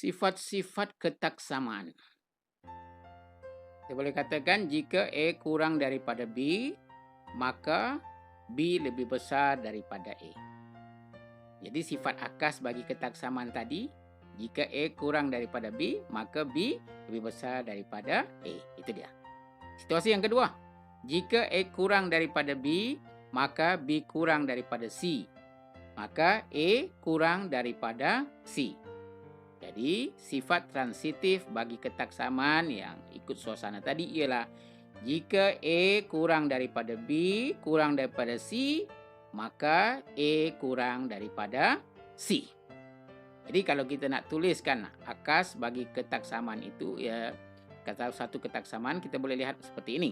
Sifat-sifat ketaksamaan. Kita boleh katakan jika A kurang daripada B, maka B lebih besar daripada A. Jadi sifat akas bagi ketaksamaan tadi, jika A kurang daripada B, maka B lebih besar daripada A. Itu dia. Situasi yang kedua, jika A kurang daripada B, maka B kurang daripada C. Maka A kurang daripada C. Jadi, sifat transitif bagi ketaksamaan yang ikut suasana tadi ialah jika A kurang daripada B, kurang daripada C, maka A kurang daripada C. Jadi, kalau kita nak tuliskan akas bagi ketaksamaan itu, ya, kata satu ketaksamaan kita boleh lihat seperti ini.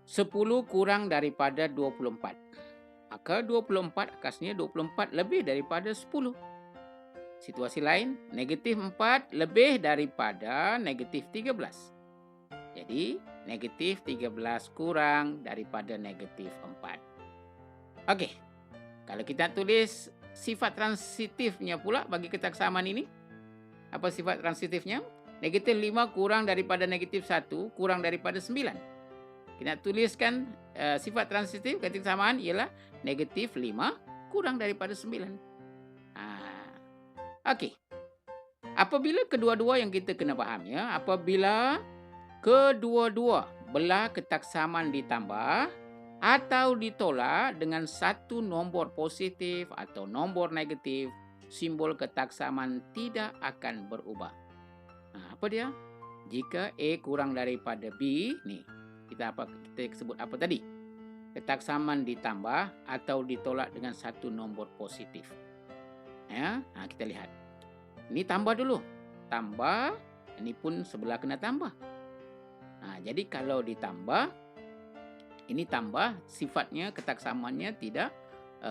10 kurang daripada 24. Maka 24 akasnya 24 lebih daripada 10. Situasi lain, negatif 4 lebih daripada negatif 13. Jadi, negatif 13 kurang daripada negatif 4. Okey, kalau kita tulis sifat transitifnya pula bagi ketaksamaan ini, apa sifat transitifnya? Negatif 5 kurang daripada negatif 1 kurang daripada 9. Kita tuliskan sifat transitif ketaksamaan ialah negatif 5 kurang daripada 9. Okey. Apabila kedua-dua yang kita kena faham, ya, apabila kedua-dua belah ketaksamaan ditambah atau ditolak dengan satu nombor positif atau nombor negatif, simbol ketaksamaan tidak akan berubah. Apa dia? Jika A kurang daripada B, ni kita sebut apa tadi? Ketaksamaan ditambah atau ditolak dengan satu nombor positif. Ya, kita lihat. Ini tambah dulu. Tambah, ini pun sebelah kena tambah. Jadi kalau ditambah, ini tambah, sifatnya ketaksamaannya tidak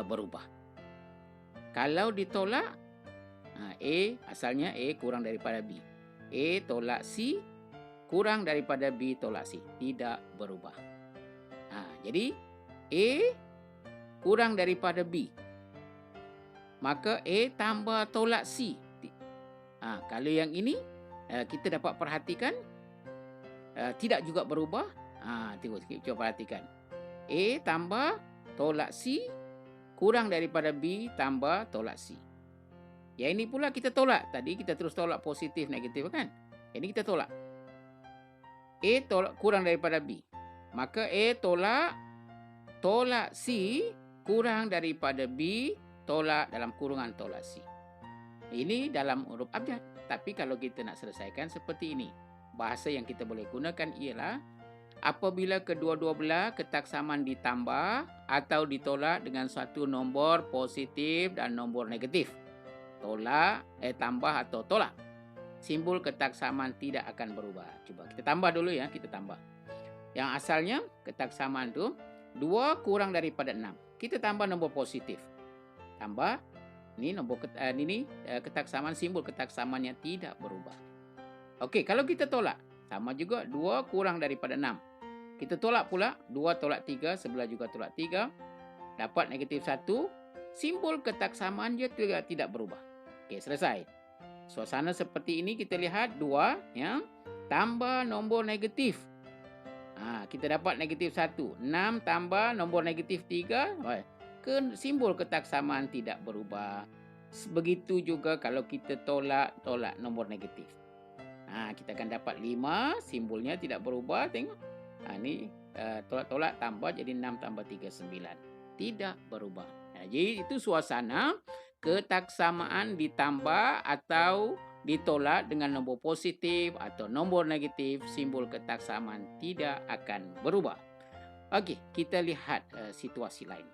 berubah. Kalau ditolak, A asalnya A kurang daripada B. A tolak C kurang daripada B tolak C. Tidak berubah. Jadi A kurang daripada B. Maka A tambah tolak C. Kalau yang ini kita dapat perhatikan tidak juga berubah. Cuba perhatikan. A tambah tolak C kurang daripada B tambah tolak C. Yang ini pula kita tolak. Tadi kita terus tolak positif negatif kan? Ini kita tolak. A tolak kurang daripada B. Maka A tolak C kurang daripada B tolak dalam kurungan tolak C. Ini dalam huruf abjad. Tapi kalau kita nak selesaikan seperti ini, bahasa yang kita boleh gunakan ialah apabila kedua-dua belah ketaksamaan ditambah atau ditolak dengan satu nombor positif dan nombor negatif. Tambah atau tolak. Simbol ketaksamaan tidak akan berubah. Cuba kita tambah dulu ya, kita tambah. Yang asalnya ketaksamaan tu 2 kurang daripada 6. Kita tambah nombor positif. Tambah ini nombor ketaksamaan, simbol ketaksamaannya tidak berubah. Okey, kalau kita tolak, sama juga 2 kurang daripada 6. Kita tolak pula 2 tolak 3, sebelah juga tolak 3. Dapat negatif 1. Simbol ketaksamaan dia tidak berubah. Okey, selesai. Suasana seperti ini kita lihat 2 ya, tambah nombor negatif. Kita dapat negatif 1. 6 tambah nombor negatif 3. Simbol ketaksamaan tidak berubah. Begitu juga kalau kita tolak nombor negatif. Kita akan dapat 5, simbolnya tidak berubah. Tengok. Ini tolak tambah jadi 6 tambah 3, 9. Tidak berubah. Jadi itu suasana ketaksamaan ditambah atau ditolak dengan nombor positif atau nombor negatif, simbol ketaksamaan tidak akan berubah. Okey, kita lihat situasi lain.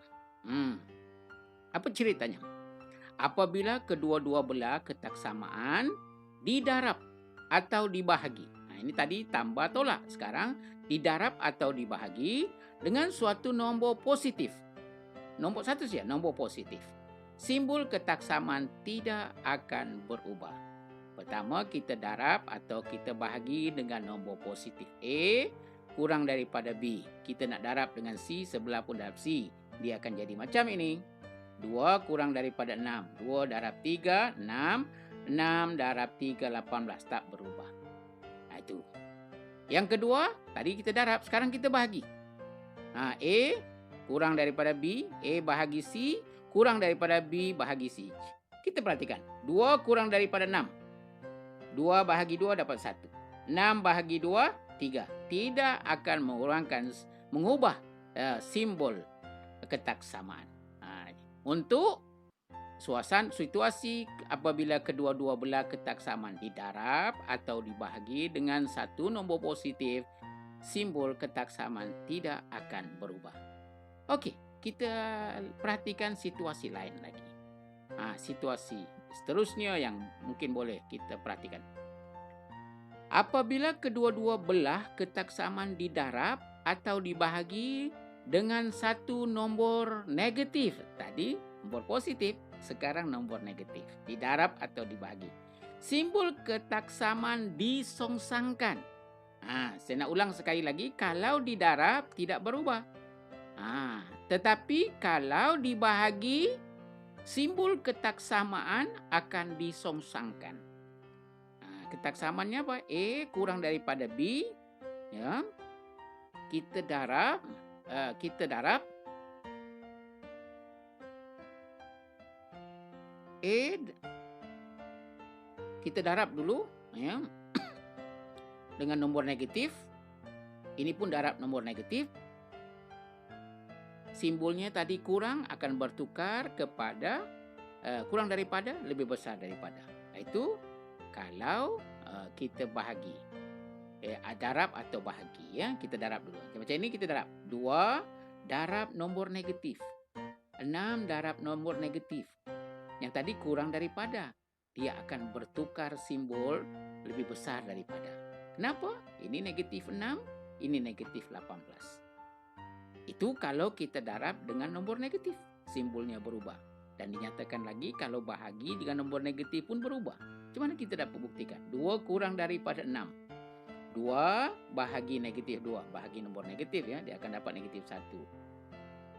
Apa ceritanya? Apabila kedua-dua belah ketaksamaan didarab atau dibahagi. Ini tadi tambah tolak. Sekarang didarab atau dibahagi dengan suatu nombor positif. Nombor satu saja, nombor positif. Simbol ketaksamaan tidak akan berubah. Pertama, kita darab atau kita bahagi dengan nombor positif. A kurang daripada B. Kita nak darab dengan C, sebelah pun darab C. Dia akan jadi macam ini. 2 kurang daripada 6. 2 darab 3, 6. 6 darab 3, 18. Tak berubah. Nah, itu. Yang kedua, tadi kita darab, sekarang kita bahagi. A kurang daripada B, A bahagi C, kurang daripada B bahagi C. Kita perhatikan, 2 kurang daripada 6. 2 bahagi 2 dapat 1. 6 bahagi 2, 3. Tidak akan mengubah simbol ketaksamaan. Untuk situasi apabila kedua-dua belah ketaksamaan didarab atau dibahagi dengan satu nombor positif, simbol ketaksamaan tidak akan berubah. Okey, kita perhatikan situasi lain lagi. Situasi seterusnya yang mungkin boleh kita perhatikan. Apabila kedua-dua belah ketaksamaan didarab atau dibahagi dengan satu nombor negatif, tadi nombor positif, sekarang nombor negatif, didarab atau dibahagi. Simbol ketaksamaan disongsangkan. Saya nak ulang sekali lagi, kalau didarab tidak berubah. Tetapi kalau dibahagi, simbol ketaksamaan akan disongsangkan. Ketaksamaannya apa? A kurang daripada B, ya. Kita darab. Kita darab dulu, ya, dengan nombor negatif. Ini pun darab nombor negatif. Simbolnya tadi kurang akan bertukar kepada kurang daripada, lebih besar daripada. Itu kalau kita bahagi. Darab atau bahagi, ya. Kita darab dulu. Macam ini kita darab. 2 darab nombor negatif. 6 darab nombor negatif. Yang tadi kurang daripada. Dia akan bertukar simbol lebih besar daripada. Kenapa? Ini negatif 6, ini negatif 18. Itu kalau kita darab dengan nombor negatif, simbolnya berubah. Dan dinyatakan lagi kalau bahagi dengan nombor negatif pun berubah. Macam mana kita dapat buktikan? 2 kurang daripada 6. 2 bahagi negatif 2. Bahagi nombor negatif, ya, dia akan dapat negatif 1.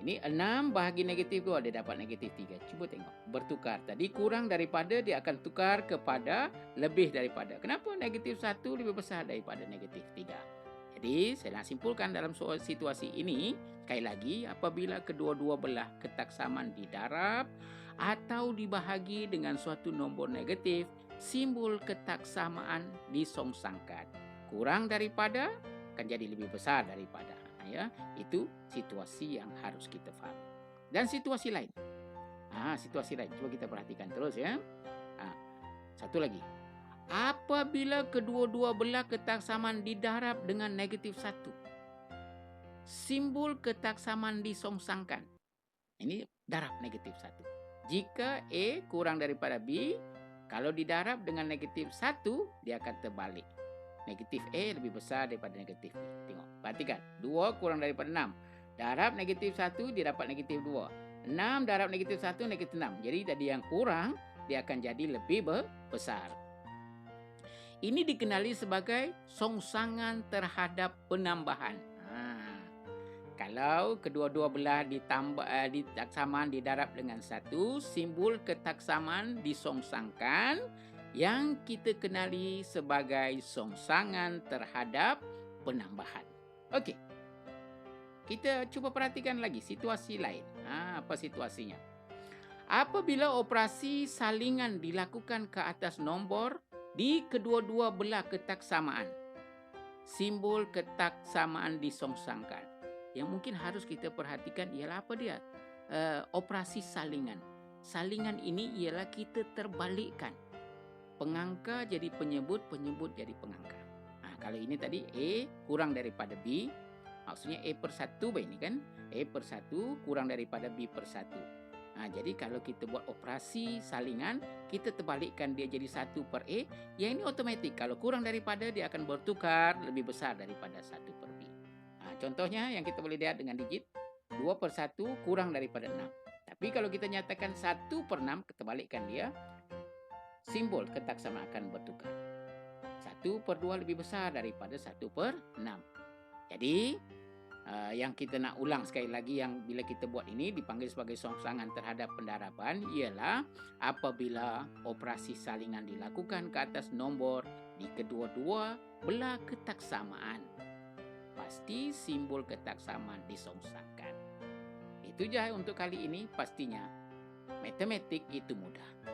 Ini 6 bahagi negatif 2, dia dapat negatif 3. Cuba tengok. Bertukar. Tadi kurang daripada, dia akan tukar kepada lebih daripada. Kenapa negatif 1 lebih besar daripada negatif 3? Jadi, saya nak simpulkan dalam situasi ini, sekali lagi, apabila kedua-dua belah ketaksamaan didarab atau dibahagi dengan suatu nombor negatif, simbol ketaksamaan disongsangkan. Kurang daripada akan jadi lebih besar daripada. Ya, itu situasi yang harus kita faham. Dan situasi lain. Situasi lain. Cuba kita perhatikan terus, ya. Satu lagi. Apabila kedua-dua belah ketaksamaan didarab dengan negatif 1. Simbol ketaksamaan disongsangkan. Ini darab negatif 1. Jika A kurang daripada B, kalau didarab dengan negatif 1, dia akan terbalik. Negatif A lebih besar daripada negatif B. Tengok, perhatikan. 2 kurang daripada 6. Darab negatif 1, dia dapat negatif 2. 6 darab negatif 1, negatif 6. Jadi tadi yang kurang, dia akan jadi lebih besar. Ini dikenali sebagai songsangan terhadap penambahan. Kalau kedua-dua belah ketaksamaan didarab dengan 1, simbol ketaksamaan disongsangkan, yang kita kenali sebagai songsangan terhadap penambahan. Okey. Kita cuba perhatikan lagi situasi lain. Apa situasinya? Apabila operasi salingan dilakukan ke atas nombor di kedua-dua belah ketaksamaan, simbol ketaksamaan disongsangkan. Yang mungkin harus kita perhatikan ialah apa dia? Operasi salingan. Salingan ini ialah kita terbalikkan. Pengangka jadi penyebut, penyebut jadi pengangka. Kalau ini tadi A kurang daripada B, maksudnya A per 1 ini kan. A per 1 kurang daripada B per 1. Jadi kalau kita buat operasi salingan, kita terbalikkan dia jadi 1 per A. Yang ini otomatik. Kalau kurang daripada, dia akan bertukar lebih besar daripada 1 per B. Contohnya yang kita boleh lihat dengan digit 2 per 1 kurang daripada 6. Tapi kalau kita nyatakan 1 per 6, terbalikkan dia, simbol ketaksamaan akan bertukar. 1 per 2 lebih besar daripada 1 per 6. Jadi, Yang kita nak ulang sekali lagi, yang bila kita buat ini dipanggil sebagai songsangan terhadap pendaraban, ialah apabila operasi salingan dilakukan ke atas nombor di kedua-dua belah ketaksamaan, pasti simbol ketaksamaan disongsangkan. Itu je untuk kali ini. Pastinya matematik itu mudah.